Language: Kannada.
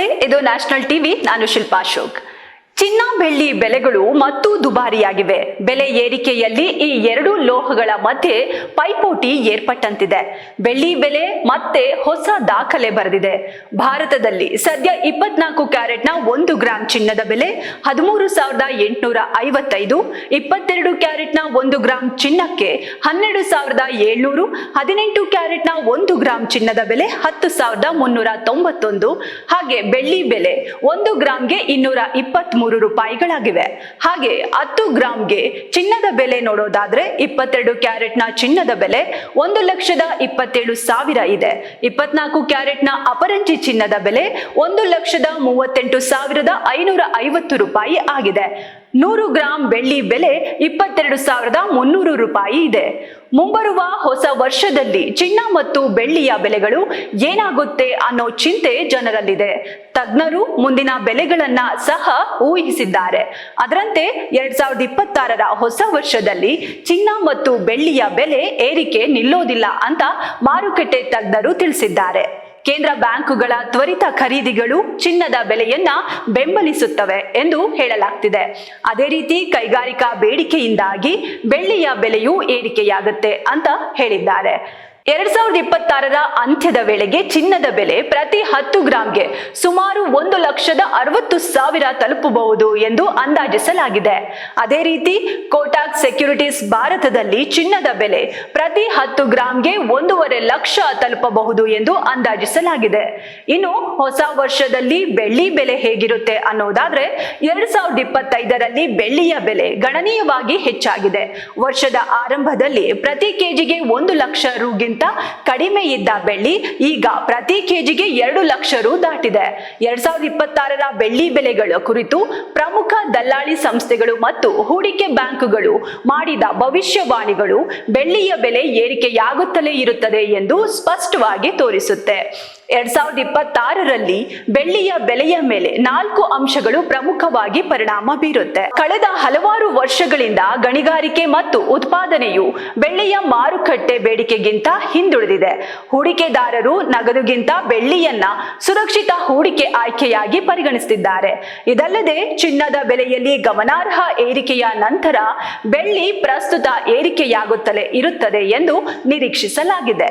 ನಮಸ್ತೆ, ಇದು ನ್ಯಾಷನಲ್ ಟಿವಿ. ನಾನು ಶಿಲ್ಪಾ ಅಶೋಕ್. ಚಿನ್ನ ಬೆಳ್ಳಿ ಬೆಲೆಗಳು ಮತ್ತೂ ದುಬಾರಿಯಾಗಿವೆ. ಬೆಲೆ ಏರಿಕೆಯಲ್ಲಿ ಈ ಎರಡು ಲೋಹಗಳ ಮಧ್ಯೆ ಪೈಪೋಟಿ ಏರ್ಪಟ್ಟಂತಿದೆ. ಬೆಳ್ಳಿ ಬೆಲೆ ಮತ್ತೆ ಹೊಸ ದಾಖಲೆ ಬರೆದಿದೆ. ಭಾರತದಲ್ಲಿ ಸದ್ಯ 24 ಕ್ಯಾರೆಟ್ನ 1 ಗ್ರಾಂ ಚಿನ್ನದ ಬೆಲೆ 13,855, 22 ಕ್ಯಾರೆಟ್ನ 1 ಗ್ರಾಂ ಚಿನ್ನಕ್ಕೆ 12,700, 18 ಕ್ಯಾರೆಟ್ನ 1 ಗ್ರಾಂ ಚಿನ್ನದ ಬೆಲೆ 10,391. ಹಾಗೆ ಬೆಳ್ಳಿ ಬೆಲೆ 1 ಗ್ರಾಂಗೆ 223 ರೂಪಾಯಿಗಳಾಗಿವೆ. ಹಾಗೆ 10 ಗ್ರಾಂಗೆ ಚಿನ್ನದ ಬೆಲೆ ನೋಡೋದಾದ್ರೆ 22 ಕ್ಯಾರೆಟ್ನ ಚಿನ್ನದ ಬೆಲೆ 1,27,000 ಇದೆ. 24 ಕ್ಯಾರೆಟ್ನ ಅಪರಂಜಿ ಚಿನ್ನದ ಬೆಲೆ 1,38,550 ರೂಪಾಯಿ ಆಗಿದೆ. 100 ಗ್ರಾಂ ಬೆಳ್ಳಿ ಬೆಲೆ 22,300 ರೂಪಾಯಿ ಇದೆ. ಮುಂಬರುವ ಹೊಸ ವರ್ಷದಲ್ಲಿ ಚಿನ್ನ ಮತ್ತು ಬೆಳ್ಳಿಯ ಬೆಲೆಗಳು ಏನಾಗುತ್ತೆ ಅನ್ನೋ ಚಿಂತೆ ಜನರಲ್ಲಿದೆ. ತಜ್ಞರು ಮುಂದಿನ ಬೆಲೆಗಳನ್ನ ಸಹ ಊಹಿಸಿದ್ದಾರೆ. ಅದರಂತೆ 2026ರ ಹೊಸ ವರ್ಷದಲ್ಲಿ ಚಿನ್ನ ಮತ್ತು ಬೆಳ್ಳಿಯ ಬೆಲೆ ಏರಿಕೆ ನಿಲ್ಲೋದಿಲ್ಲ ಅಂತ ಮಾರುಕಟ್ಟೆ ತಜ್ಞರು ತಿಳಿಸಿದ್ದಾರೆ. ಕೇಂದ್ರ ಬ್ಯಾಂಕುಗಳ ತ್ವರಿತ ಖರೀದಿಗಳು ಚಿನ್ನದ ಬೆಲೆಯನ್ನ ಬೆಂಬಲಿಸುತ್ತವೆ ಎಂದು ಹೇಳಲಾಗ್ತಿದೆ. ಅದೇ ರೀತಿ ಕೈಗಾರಿಕಾ ಬೇಡಿಕೆಯಿಂದಾಗಿ ಬೆಳ್ಳಿಯ ಬೆಲೆಯೂ ಏರಿಕೆಯಾಗುತ್ತೆ ಅಂತ ಹೇಳಿದ್ದಾರೆ. 2026ರ ಅಂತ್ಯದ ವೇಳೆಗೆ ಚಿನ್ನದ ಬೆಲೆ ಪ್ರತಿ 10 ಗ್ರಾಂಗೆ ಸುಮಾರು 1,60,000 ತಲುಪಬಹುದು ಎಂದು ಅಂದಾಜಿಸಲಾಗಿದೆ. ಅದೇ ರೀತಿ ಕೋಟಕ್ ಸೆಕ್ಯೂರಿಟೀಸ್ ಭಾರತದಲ್ಲಿ ಚಿನ್ನದ ಬೆಲೆ ಪ್ರತಿ 10 ಗ್ರಾಂಗೆ 1.5 ಲಕ್ಷ ತಲುಪಬಹುದು ಎಂದು ಅಂದಾಜಿಸಲಾಗಿದೆ. ಇನ್ನು ಹೊಸ ವರ್ಷದಲ್ಲಿ ಬೆಳ್ಳಿ ಬೆಲೆ ಹೇಗಿರುತ್ತೆ ಅನ್ನೋದಾದ್ರೆ 2025ರಲ್ಲಿ ಬೆಳ್ಳಿಯ ಬೆಲೆ ಗಣನೀಯವಾಗಿ ಹೆಚ್ಚಾಗಿದೆ. ವರ್ಷದ ಆರಂಭದಲ್ಲಿ ಪ್ರತಿ ಕೆಜಿಗೆ 1 ಲಕ್ಷ ರೂಗಿಂತ ಕಡಿಮೆ ಇದ್ದ ಬೆಳ್ಳಿ ಈಗ ಪ್ರತಿ ಕೆಜಿಗೆ 2 ಲಕ್ಷ ರು ದಾಟಿದೆ. 2026ರ ಬೆಳ್ಳಿ ಬೆಲೆಗಳ ಕುರಿತು ಪ್ರಮುಖ ದಲ್ಲಾಳಿ ಸಂಸ್ಥೆಗಳು ಮತ್ತು ಹೂಡಿಕೆ ಬ್ಯಾಂಕುಗಳು ಮಾಡಿದ ಭವಿಷ್ಯವಾಣಿಗಳು ಬೆಳ್ಳಿಯ ಬೆಲೆ ಏರಿಕೆಯಾಗುತ್ತಲೇ ಇರುತ್ತದೆ ಎಂದು ಸ್ಪಷ್ಟವಾಗಿ ತೋರಿಸುತ್ತೆ. 2026ರಲ್ಲಿ ಬೆಳ್ಳಿಯ ಬೆಲೆಯ ಮೇಲೆ 4 ಅಂಶಗಳು ಪ್ರಮುಖವಾಗಿ ಪರಿಣಾಮ ಬೀರುತ್ತೆ. ಕಳೆದ ಹಲವಾರು ವರ್ಷಗಳಿಂದ ಗಣಿಗಾರಿಕೆ ಮತ್ತು ಉತ್ಪಾದನೆಯು ಬೆಳ್ಳಿಯ ಮಾರುಕಟ್ಟೆ ಬೇಡಿಕೆಗಿಂತ ಹಿಂದುಳಿದಿದೆ. ಹೂಡಿಕೆದಾರರು ನಗದುಗಿಂತ ಬೆಳ್ಳಿಯನ್ನ ಸುರಕ್ಷಿತ ಹೂಡಿಕೆ ಆಯ್ಕೆಯಾಗಿ ಪರಿಗಣಿಸುತ್ತಿದ್ದಾರೆ. ಇದಲ್ಲದೆ ಚಿನ್ನದ ಬೆಲೆಯಲ್ಲಿ ಗಮನಾರ್ಹ ಏರಿಕೆಯ ನಂತರ ಬೆಳ್ಳಿ ಪ್ರಸ್ತುತ ಏರಿಕೆಯಾಗುತ್ತಲೇ ಇರುತ್ತದೆ ಎಂದು ನಿರೀಕ್ಷಿಸಲಾಗಿದೆ.